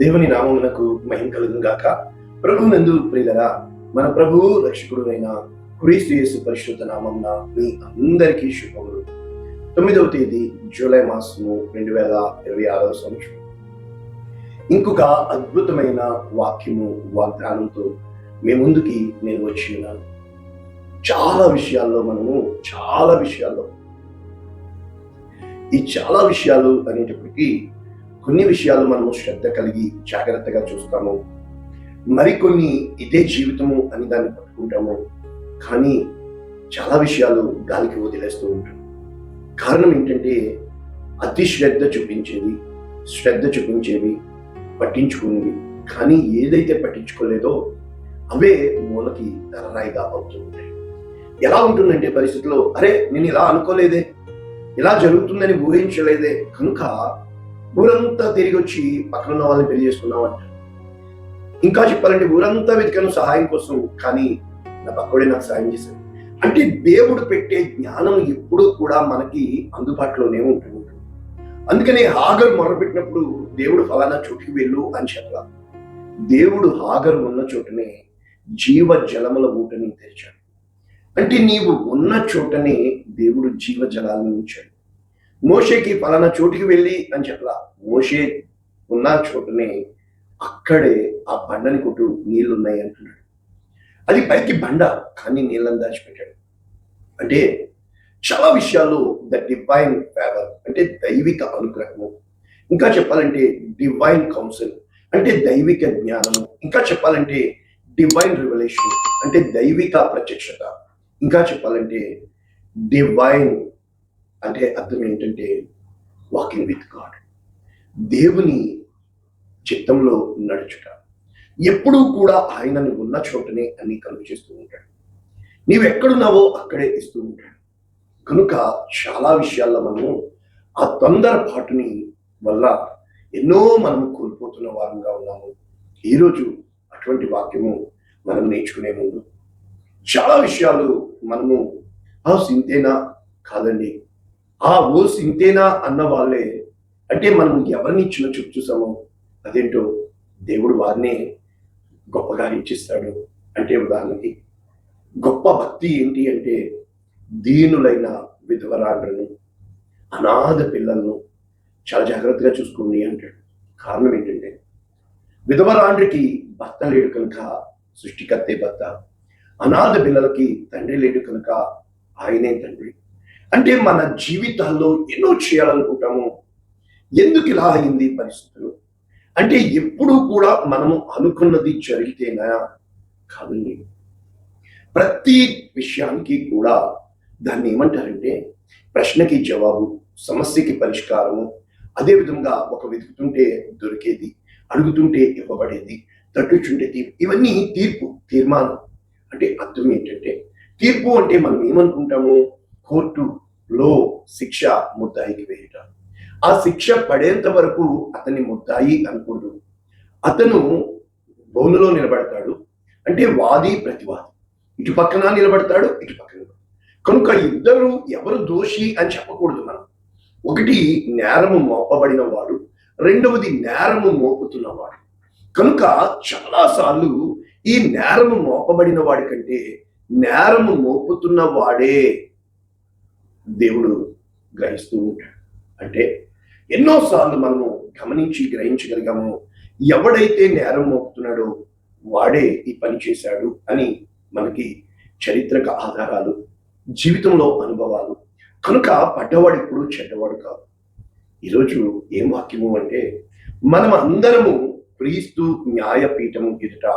దేవుని నామమునకు మహిమ కలుగును గాక. ప్రభువునందు ప్రియులరా, మన ప్రభువు రక్షకుడునైన క్రీస్తు యేసు పరిశుద్ధ నామమున మీ అందరికీ శుభములు. 9వ తేదీ జూలై మాసము 2026 సంవత్సరం. ఇంకొక అద్భుతమైన వాక్యము వాగ్దానంతో మీ ముందుకి నేను వచ్చి ఉన్నాను. చాలా విషయాల్లో ఈ చాలా విషయాలు అనేటప్పటికీ కొన్ని విషయాలు మనము శ్రద్ధ కలిగి జాగ్రత్తగా చూస్తాము, మరికొన్ని ఇదే జీవితము అని దాన్ని పట్టుకుంటాము. కానీ చాలా విషయాలు గాలికి వదిలేస్తూ ఉంటాం. కారణం ఏంటంటే అతి శ్రద్ధ చూపించేవి పట్టించుకునేవి, కానీ ఏదైతే పట్టించుకోలేదో అవే మూలకి తలరాయిగా అవుతూ ఉంటాయి. ఎలా ఉంటుందంటే పరిస్థితిలో, అరే నేను ఇలా అనుకోలేదే, ఇలా జరుగుతుందని ఊహించలేదే, కనుక ఊరంతా తిరిగి వచ్చి పక్కన వాళ్ళని పెళ్లి చేసుకున్నాం అంట. ఇంకా చెప్పాలంటే ఊరంతా వెతికాను సహాయం కోసం, కానీ నా పక్కడే నాకు సహాయం చేశాడు. అంటే దేవుడు పెట్టే జ్ఞానం ఎప్పుడూ కూడా మనకి అందుబాటులోనే ఉంటుంది. అందుకనే హాగరు మొరపెట్టినప్పుడు దేవుడు ఫలానా చోటుకి వెళ్ళు అని చెప్పలా. దేవుడు హాగరు ఉన్న చోటనే జీవ జలముల ఊటని తెరిచాడు. అంటే నీవు ఉన్న చోటనే దేవుడు జీవ జలాలను ఉంచాడు. మోషేకి ఫలానా చోటుకి వెళ్ళి అని చెప్పలా. మోషే ఉన్న చోటనే అక్కడే ఆ బండని కొట్టు నీళ్లున్నాయి అంటున్నాడు. అది పైకి బండ, కానీ నీళ్ళని దాచిపెట్టాడు. అంటే చాలా విషయాల్లో ద డివైన్ ఫేవర్ అంటే దైవిక అనుగ్రహము, ఇంకా చెప్పాలంటే డివైన్ కౌన్సిల్ అంటే దైవిక జ్ఞానము, ఇంకా చెప్పాలంటే డివైన్ రివల్యూషన్ అంటే దైవిక ప్రత్యక్షత, ఇంకా చెప్పాలంటే డివైన్ అంటే అర్థం ఏంటంటే వాకింగ్ విత్ గాడ్, దేవుని చిత్తంలో నడుచుట. ఎప్పుడూ కూడా ఆయనను ఉన్న చోటనే అన్ని కలుగు చేస్తూ ఉంటాడు. నీవు ఎక్కడున్నావో అక్కడే ఇస్తూ ఉంటాడు. కనుక చాలా విషయాల్లో మనము ఆ తొందరపాటుని వల్ల ఎన్నో మనము కోల్పోతున్న వారంగా ఉన్నాము. ఈరోజు అటువంటి వాక్యము మనం నేర్చుకునే ముందు చాలా విషయాలు మనము సింతేనా కాదండి, ఓ సింతేనా అన్న వాళ్ళే అంటే మనం ఎవరిని ఇచ్చిన చూపు చూసామో అదేంటో దేవుడు వారినే గొప్పగా ఇచ్చిస్తాడు. అంటే ఉదాహరణకి గొప్ప భక్తి ఏంటి అంటే దీనులైన విధవరాండ్రను అనాథ పిల్లలను చాలా జాగ్రత్తగా చూసుకోండి అంటాడు. కారణం ఏంటంటే విధవరాండ్రికి భర్త లేడు కనుక సృష్టికర్తే భర్త, అనాథ పిల్లలకి తండ్రి లేడు కనుక ఆయనే తండ్రి. అంటే మన జీవితాల్లో ఎన్నో చేయాలనుకుంటాము. ఎందుకు ఇలా అయింది పరిస్థితులు అంటే ఎప్పుడూ కూడా మనము అనుకున్నది జరిగితేనా కాదండి. ప్రతి విషయానికి కూడా దాన్ని ఏమంటారంటే ప్రశ్నకి జవాబు, సమస్యకి పరిష్కారము, అదే విధంగా ఒక వెతుకుతుంటే దొరికేది, అడుగుతుంటే ఇవ్వబడేది, తట్టుచుంటే తీర్పు, ఇవన్నీ తీర్మానం. అంటే అర్థం ఏంటంటే తీర్పు అంటే మనం ఏమనుకుంటాము, కోర్టులో శిక్ష ముద్దాయికి వేయట. ఆ శిక్ష పడేంత వరకు అతన్ని ముద్దాయి అనకూడదు. అతను బోనులో నిలబడతాడు, అంటే వాది ప్రతివాది, ఇటు పక్కన నిలబడతాడు, ఇటు పక్కన. కనుక ఇద్దరు ఎవరు దోషి అని చెప్పకూడదు మనం. ఒకటి నేరము మోపబడిన వాడు, రెండవది నేరము మోపుతున్నవాడు. కనుక చాలాసార్లు ఈ నేరము మోపబడిన వాడి కంటే నేరము మోపుతున్న వాడే దేవుడు గ్రహిస్తూ ఉంటాడు. అంటే ఎన్నోసార్లు మనము గమనించి గ్రహించగలిగాము, ఎవడైతే నేరం మోపుతున్నాడో వాడే ఈ పని చేశాడు అని మనకి చారిత్రక ఆధారాలు, జీవితంలో అనుభవాలు. కనుక పడ్డవాడు ఇప్పుడు చెడ్డవాడు కాదు. ఈరోజు ఏం వాక్యము అంటే మనం అందరము క్రీస్తు న్యాయపీఠము ఎదుట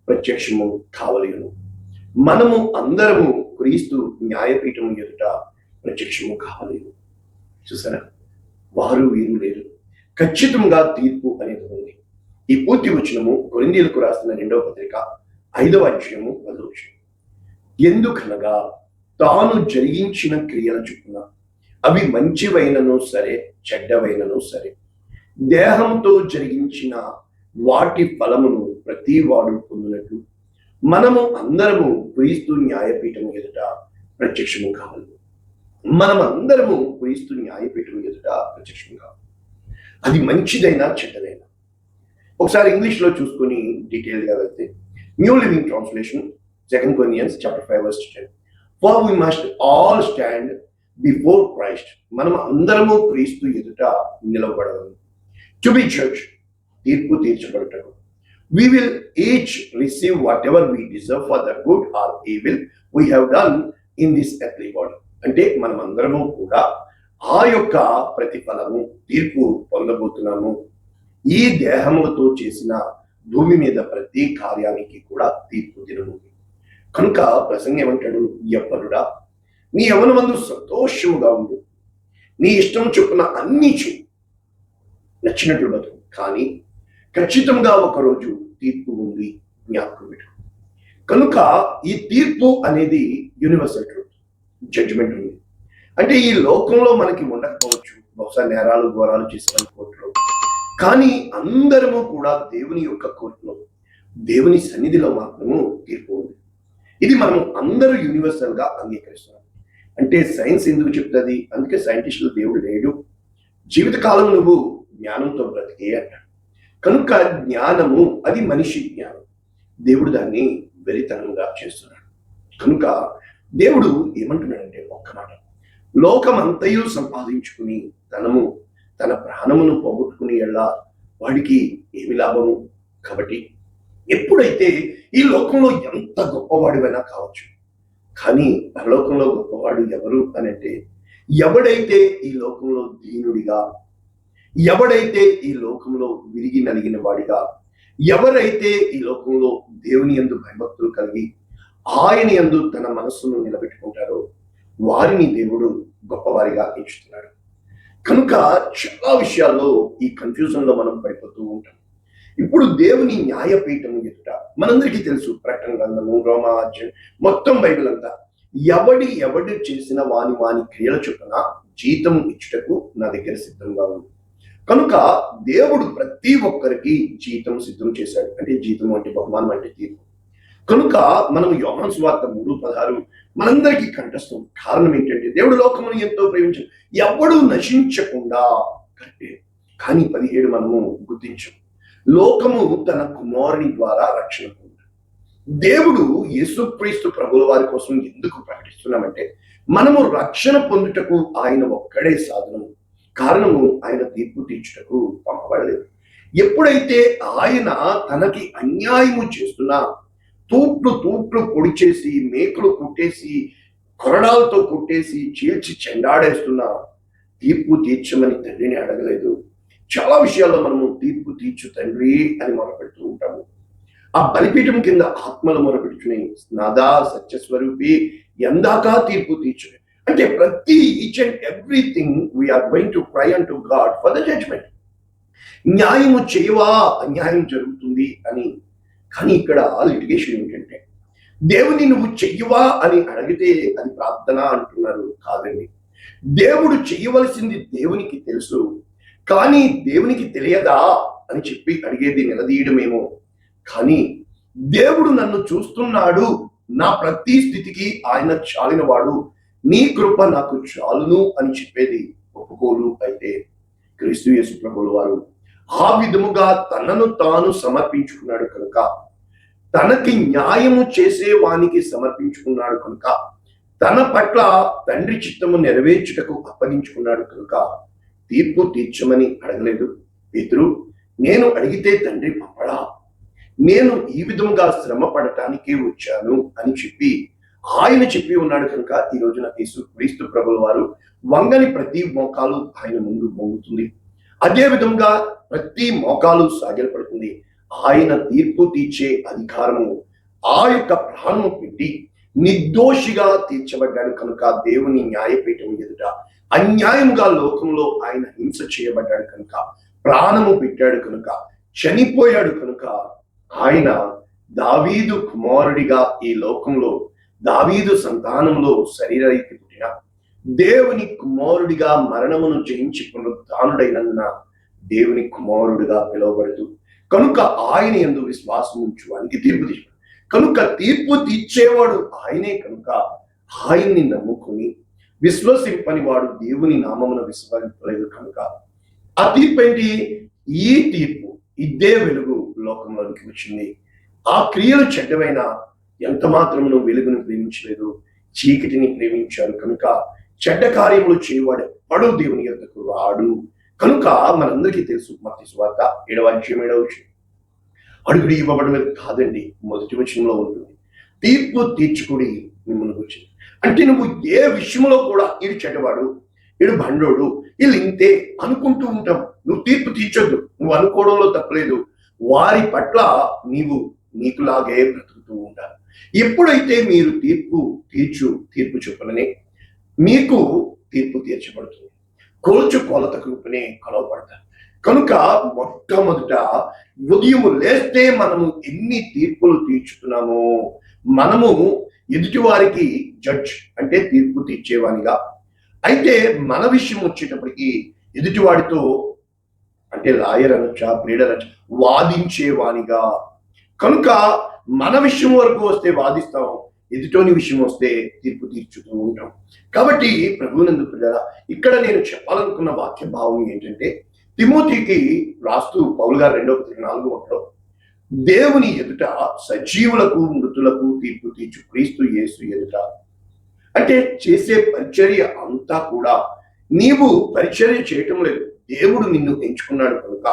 ప్రత్యక్షము కావలేను. మనము అందరము క్రీస్తు న్యాయపీఠము ఎదుట ప్రత్యక్షము కావలేను. చూసారా, వారు వీరు లేరు, ఖచ్చితంగా తీర్పు అనేది ఉంది. ఈ పూర్తి వచనము కొరింథీయులకు రాసిన 2వ పత్రిక 5వ అధ్యాయము 10వ వచనం. ఎందుకనగా తాను జరిగించిన క్రియల చొప్పున అవి మంచివైనను సరే చెడ్డవైనను సరే దేహంతో జరిగించిన వాటి ఫలమును ప్రతి వాడు పొందినట్లు మనము అందరము క్రీస్తు న్యాయపీఠము ఎదుట ప్రత్యక్షము కావాలి. మనమందరము క్రీస్తు న్యాయపీఠం ఎదుట ప్రత్యక్షం కావాలి. అది మంచిదైనా చెడ్డదైనా. ఒకసారి ఇంగ్లీష్లో చూసుకొని డీటెయిల్గా వెళ్తే, new living translation 2 Corinthians chapter 5 verse 10. For we must all stand before Christ. మనం అందరము క్రీస్తు ఎదుట నిలబడగలము. To be judged, తీర్పు తీర్చబడటకు. We will each receive whatever we deserve for the good or evil we have done in this earthly body. అంటే మనం అందరము కూడా ఆ యొక్క ప్రతిఫలము తీర్పు పొందబోతున్నాము. ఈ దేహములతో చేసిన భూమి మీద ప్రతి కార్యానికి కూడా తీర్పు దినము. కనుక ప్రసంగం ఏమంటాడు? యవ్వనుడా, నీ యవ్వనమందు సంతోషముగా ఉండు, నీ ఇష్టం చొప్పున అన్ని చెయ్యి, నచ్చినట్లు బతుకు, కానీ ఖచ్చితంగా ఒకరోజు తీర్పు ఉంది, జ్ఞాపకం పెట్టు. కనుక ఈ తీర్పు అనేది యూనివర్సల్ ట్రూత్, జడ్జిమెంట్ ఉంది. అంటే ఈ లోకంలో మనకి ఉండకపోవచ్చు, బహుశా నేరాలు ఘోరాలు చేసిన కోర్టులో, కానీ అందరము కూడా దేవుని యొక్క కోర్టులో, దేవుని సన్నిధిలో మాత్రము తీర్పు ఉంది. ఇది మనం అందరూ యూనివర్సల్ గా అంగీకరిస్తున్నాం. అంటే సైన్స్ ఎందుకు చెప్తుంది? అందుకే సైంటిస్టులు దేవుడు లేడు, జీవితకాలం నువ్వు జ్ఞానంతో బ్రతికే అంటాడు. కనుక జ్ఞానము అది మనిషి జ్ఞానం, దేవుడు దాన్ని వెరితనంగా చేస్తున్నాడు. కనుక దేవుడు ఏమంటున్నాడంటే, ఒక్క మాట, లోకమంతయు సంపాదించుకుని తన ప్రాణమును పోగొట్టుకుని ఎలా వాడికి ఏమి లాభము? కాబట్టి ఎప్పుడైతే ఈ లోకంలో ఎంత గొప్పవాడివైనా కావచ్చు, కానీ పరలోకంలో గొప్పవాడు ఎవరు అని అంటే, ఎవడైతే ఈ లోకంలో దీనుడిగా, ఎవడైతే ఈ లోకంలో విరిగి నలిగిన వాడిగా, ఎవరైతే ఈ లోకంలో దేవుని యందు భయభక్తులు కలిగి ఆయన యందు తన మనస్సును నిలబెట్టుకుంటారో వారిని దేవుడు గొప్పవారిగా ఎంచుతున్నాడు. కనుక చాలా విషయాల్లో ఈ కన్ఫ్యూజన్ లో మనం పడిపోతూ ఉంటాం. ఇప్పుడు దేవుని న్యాయపీఠం ఎదుట మనందరికీ తెలుసు, ప్రకటన గ్రంథము, రోమాజ్యం, మొత్తం బైబిల్ అంతా, ఎవడి చేసిన వాని క్రియల చొప్పున జీతం ఇచ్చుటకు నా దగ్గర సిద్ధంగా ఉంది. కనుక దేవుడు ప్రతి ఒక్కరికి జీతం సిద్ధం చేశాడు. అంటే జీతం అంటే బహుమానం, అంటే తీర్పు. కనుక మనం యోహాను సువార్త 3:16 మనందరికీ కంఠస్థం. కారణం ఏంటంటే, దేవుడు లోకమును ఎంతో ప్రేమించాడు, ఎవడు నశించకుండా కట్టే. కానీ 17 మనము గుర్తించం, లోకము తన కుమారుని ద్వారా రక్షణ పొందాడు. దేవుడు యేసుక్రీస్తు ప్రభుల వారి కోసం ఎందుకు ప్రకటిస్తున్నామంటే, మనము రక్షణ పొందుటకు ఆయన ఒక్కడే సాధనము. కారణము, ఆయన తీర్పు తీర్చుటకు పంపబడలేదు. ఎప్పుడైతే ఆయన తనకి అన్యాయము చేస్తున్నా, తూట్లు పొడి చేసి, మేకులు కుట్టేసి, కొరడాలతో కుట్టేసి, చీల్చి చెండాడేస్తున్నా, తీర్పు తీర్చమని తండ్రిని అడగలేదు. చాలా విషయాల్లో మనము తీర్పు తీర్చు తండ్రి అని మొరపెడుతూ ఉంటాము. ఆ బలిపీఠం కింద ఆత్మలు మొరపెడుచున్నాయి, నాదా సత్యస్వరూపి ఎందాకా తీర్పు తీర్చు. అంటే ప్రతి each and everything we're going to cry అంటు గాడ్ ఫర్ ద జడ్జ్మెంట్. న్యాయము చేయవా, అన్యాయం జరుగుతుంది అని. కానీ ఇక్కడ లిటిగేషన్ ఏంటంటే, దేవుని నువ్వు చెయ్యవా అని అడిగితే అది ప్రార్థన అంటున్నారు. కాదండి, దేవుడు చెయ్యవలసింది దేవునికి తెలుసు, కానీ దేవునికి తెలియదా అని చెప్పి అడిగేది నిలదీయడమేమో. కానీ దేవుడు నన్ను చూస్తున్నాడు, నా ప్రతి స్థితికి ఆయన చాలిన వాడు, నీ కృప నాకు చాలును అని చెప్పేది ఒప్పుకోలు అయితే, క్రీస్తు యేసు ప్రభువుల వారు ఆ విధముగా తనను తాను సమర్పించుకున్నాడు కనుక, తనకి న్యాయము చేసే వానికి సమర్పించుకున్నాడు కనుక, తన పట్ల తండ్రి చిత్తము నెరవేర్చుటకు అప్పగించుకున్నాడు కనుక తీర్పు తీర్చమని అడగలేదు. పేతురు, నేను అడిగితే తండ్రి పంపడా, నేను ఈ విధముగా శ్రమ పడటానికే వచ్చాను అని చెప్పి ఆయన చెప్పి ఉన్నాడు కనుక ఈ రోజున యేసుక్రీస్తు ప్రభుల వారు వంగని ప్రతి మోకాలు ఆయన ముందు వంగుతుంది. అదే విధంగా ప్రతి మోకాలు సాగిలపడుతుంది. ఆయన తీర్పు తీర్చే అధికారము ఆ యొక్క ప్రాణము పెట్టి నిర్దోషిగా తీర్చబడ్డాడు కనుక, దేవుని న్యాయపీఠం ఎదుట అన్యాయముగా లోకంలో ఆయన హింస చేయబడ్డాడు కనుక, ప్రాణము పెట్టాడు కనుక, చనిపోయాడు కనుక, ఆయన దావీదు కుమారుడిగా ఈ లోకంలో, దావీదు సంతానంలో శరీరరీతి పుట్టిన దేవుని కుమారుడిగా మరణమును జయించి పునరుద్ధానుడైనందున దేవుని కుమారుడిగా పిలువబడుతూ, కనుక ఆయన యందు విశ్వాసం ఉంచువానికి తీర్పు తీర్చాడు. కనుక తీర్పు తీర్చేవాడు ఆయనే కనుక, ఆయన్ని నమ్ముకుని విశ్వసింపని వాడు దేవుని నామమున విశ్వసింపలేదు కనుక, ఆ తీర్పు ఏంటి? ఈ తీర్పు ఇదే వెలుగు లోకంలోనికి వచ్చింది. ఆ క్రియలు చెడ్డమైన ఎంత మాత్రమును వెలుగును ప్రేమించలేదు, చీకటిని ప్రేమించారు కనుక చెడ్డ కార్యములు చేయవాడు ఎప్పుడూ దేవుని యొద్దకు రాడు. కనుక మనందరికీ తెలుసు మత్తయి సువార్త 7:7 అడుగుడి ఇవ్వబడమే కాదండి, మొదటి వచనంలో ఉంటుంది, తీర్పు తీర్చుకుడి మిమ్మల్ని గురించి. అంటే నువ్వు ఏ విషయంలో కూడా ఈడు చెడ్డవాడు, ఈడు బండోడు, వీళ్ళు ఇంతే అనుకుంటూ ఉంటాం. నువ్వు తీర్పు తీర్చొద్దు, నువ్వు అనుకోవడంలో తప్పలేదు. వారి పట్ల నీకులాగే బ్రతుకుతూ ఉంటారు. ఎప్పుడైతే మీరు తీర్పు చొప్పుననే మీకు తీర్పు తీర్చబడుతుంది. కొలుచు కొలత రూపనే కొలవబడతారు. కనుక మొట్టమొదట ఉదయం లేస్తే మనము ఎన్ని తీర్పులు తీర్చుతున్నామో, మనము ఎదుటి వారికి జడ్జ్ అంటే తీర్పు తీర్చేవానిగా, అయితే మన విషయం వచ్చేటప్పటికి ఎదుటివాడితో అంటే లాయర్ అనొచ్చా, ప్లీడర్ అనొచ్చా, వాదించేవానిగా. కనుక మన విషయం వరకు వస్తే వాదిస్తాం, ఎదుటోని విషయం వస్తే తీర్పు తీర్చుతూ ఉంటాం. కాబట్టి ప్రభువునందు ప్రజలారా, ఇక్కడ నేను చెప్పాలనుకున్న వాక్య భావం ఏంటంటే, తిమోతికి రాస్తూ పౌలు గారు 2:4 దేవుని ఎదుట సజీవులకు మృతులకు తీర్పు తీర్చు క్రీస్తు యేసు ఎదుట, అంటే చేసే పరిచర్య అంతా కూడా నీవు పరిచర్య చేయటం లేదు, దేవుడు నిన్ను ఎంచుకున్నాడు కనుక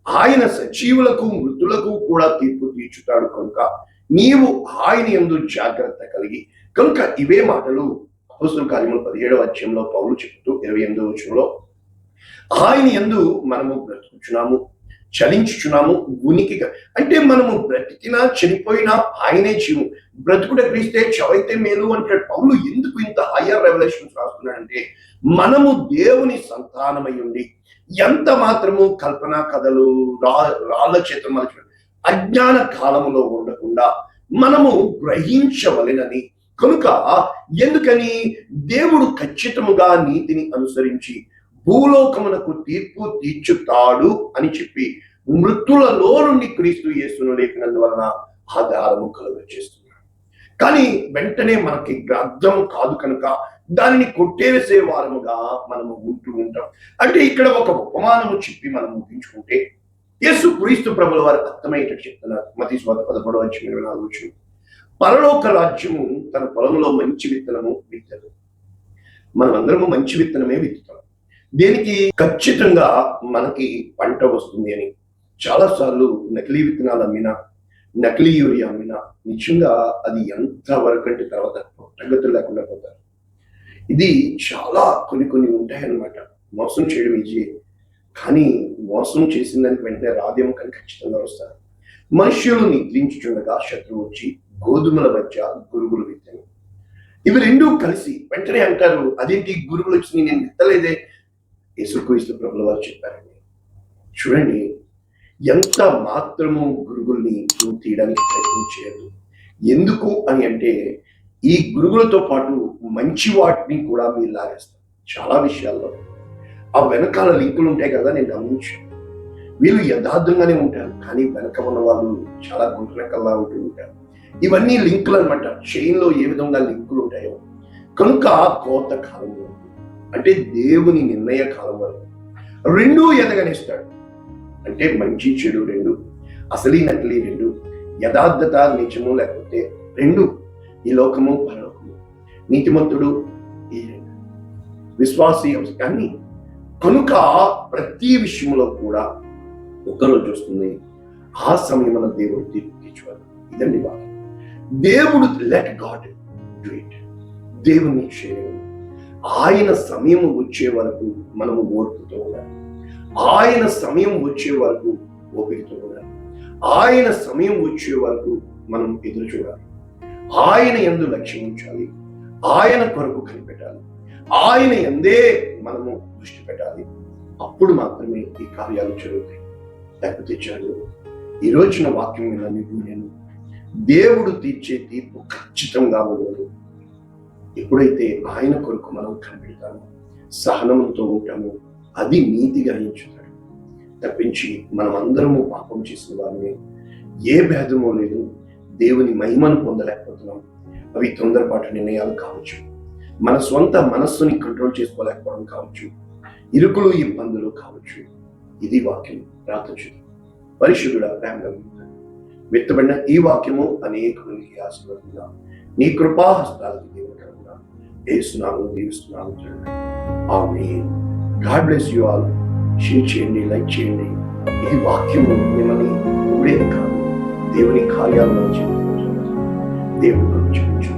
ఆయన సజీవులకు మృతులకు కూడా తీర్పు తీర్చుతాడు కనుక నీవు ఆయన యందు జాగ్రత్త కలిగి. కనుక ఇవే మాటలు అపోస్తలుల కార్యములు 17వ పౌలు చెబుతూ 28వ ఆయన యందు మనము బ్రతుకుచున్నాము, చలించుచున్నాము, ఉనికిగా. అంటే మనము బ్రతికినా చనిపోయినా ఆయనే జీవు, బ్రతుకుట క్రీస్తే, చవైతే మేలు అంటాడు పౌలు. ఎందుకు ఇంత హయ్యర్ రెవల్యూషన్స్ రాస్తున్నాడంటే, మనము దేవుని సంతానమై ఉండి ఎంత మాత్రము కల్పనా కథలు రాళ్ళ చేత మలచు అజ్ఞాన కాలములో ఉండకుండా మనము గ్రహించవలెనని. కనుక ఎందుకని దేవుడు ఖచ్చితముగా నీతిని అనుసరించి భూలోకమునకు తీర్పు తీర్చుతాడు అని చెప్పి మృతులలో నుండి క్రీస్తు యేసును లేపినందువలన ఆధారము కలుగచేస్తున్నాడు. కానీ వెంటనే మనకి అర్థం కాదు కనుక దానిని కొట్టేసే వారముగా మనము ఉంటూ ఉంటాం. అంటే ఇక్కడ ఒక ఉపమానము చెప్పి మనం ముగించుకుంటే, యేసు క్రీస్తు ప్రభుల వారు అర్థమయ్యేటట్టు చెప్తున్నారు. మత్తయి సువార్త 11:24 పరలోక రాజ్యము తన పొలంలో మంచి విత్తనము విత్తదు. మనమందరము మంచి విత్తనమే విత్తుతాం. దేనికి? ఖచ్చితంగా మనకి పంట వస్తుంది అని. చాలాసార్లు నకిలీ విత్తనాలు అమ్మినా, నకిలీ యూరియా అమ్మినా నిజంగా అది ఎంత వరకంటే తర్వాత పుట్టగతులు లేకుండా పోతారు. ఇది చాలా కొన్ని ఉంటాయన్నమాట. మోసం చేయడం ఈజీ, కానీ మోసం చేసిన దానికి వెంటనే రాదేమో కానీ ఖచ్చితంగా వస్తారు. మనుష్యులు నిద్రించుచుండగా శత్రువు వచ్చి గోధుమల మధ్య గురుగులు విత్తను. ఇవి రెండూ కలిసి వెంటనే అంటారు, అదేంటి గురుగులు వచ్చి నేను విత్తలేదే. యేసుక్రీస్తు ప్రభుల వారు చెప్పారండి, చూడండి, ఎంత మాత్రము గురుగుల్ని నువ్వు తీయడానికి ప్రయత్నం చేయదు. ఎందుకు అని అంటే, ఈ గురుగులతో పాటు మంచి వాటిని కూడా మీరు లాగేస్తారు. చాలా విషయాల్లో ఆ వెనకాల లింకులు ఉంటాయి కదా, నేను గమనించాను. వీళ్ళు యథార్థంగానే ఉంటారు, కానీ వెనక ఉన్న వాళ్ళు చాలా గుంటనకల్లా ఉంటూ ఉంటారు. ఇవన్నీ లింకులు అనమాట. చైన్లో ఏ విధంగా లింకులు ఉంటాయో. కనుక కోత కాలంలో అంటే దేవుని నిర్ణయ కాలం వరకు రెండూ ఎదగనిస్తాడు. అంటే మంచి చెడు రెండు, అసలీ నకిలీ రెండు, యథార్థత నిజము లేకపోతే రెండు, ఈ లోకము పరలోకము, నీతిమంతుడు ఈ రెండు, విశ్వాసీ అన్ని. కనుక ప్రతి విషయంలో కూడా ఒకరోజు వస్తుంది, ఆ సమయంలో దేవుడు తీర్పు తీర్చువాడు. ఇదండి వాక్యం. దేవుడు లెట్ గాడ్ డూ ఇట్. దేవుని చేయడం. ఆయన సమయం వచ్చే వరకు మనము ఓర్పుతో ఉండాలి. ఆయన సమయం వచ్చే వరకు ఓపికతో ఉండాలి. ఆయన సమయం వచ్చే వరకు మనం ఎదురు చూడాలి. ఆయన యందు లక్ష్యం ఉంచాలి. ఆయన కొరకు కనిపెట్టాలి. ఆయన యందే మనము దృష్టి పెట్టాలి. అప్పుడు మాత్రమే ఈ కార్యాలు జరుగుతాయి. లేకపోతే జరగదు. ఈ రోజున వాక్యం మీద మీకు నేను, దేవుడు తీర్చే తీర్పు ఖచ్చితంగా ఉండదు. ఎప్పుడైతే ఆయన కొరకు మనం కనిపెడతామో, సహనంతో ఉంటామో, అది నీతి గ్రహించుతాడు. తప్పించి మనం అందరము పాపం చేసిన వారిని, ఏ భేదమో లేదు, దేవుని మహిమను పొందలేకపోతున్నాం. అవి తొందరపాటు నిర్ణయాలు కావచ్చు, మన స్వంత మనస్సుని కంట్రోల్ చేసుకోలేకపోవడం కావచ్చు, ఇరుకులు ఇబ్బందులు కావచ్చు. ఇది వాక్యం. ప్రార్థన చేద్దాం. పరిశుద్ధుడా, ప్రేమ కలిగిన విత్తబడిన ఈ వాక్యము అనేక మందికి ఆశీర్వాదంగా నీ కృపాహస్తాలకు దీవెనకరంగా యేసునామములో దీవిస్తున్నాను తండ్రి. ఆమేన్. God bless you all. Share చేయండి, లైక్ చేయండి. ఈ వాక్యము మిమ్మల్ని ఊడేది కాదు, దేవుని కార్యాలను జీవితంలో దేవుడు చూపించు.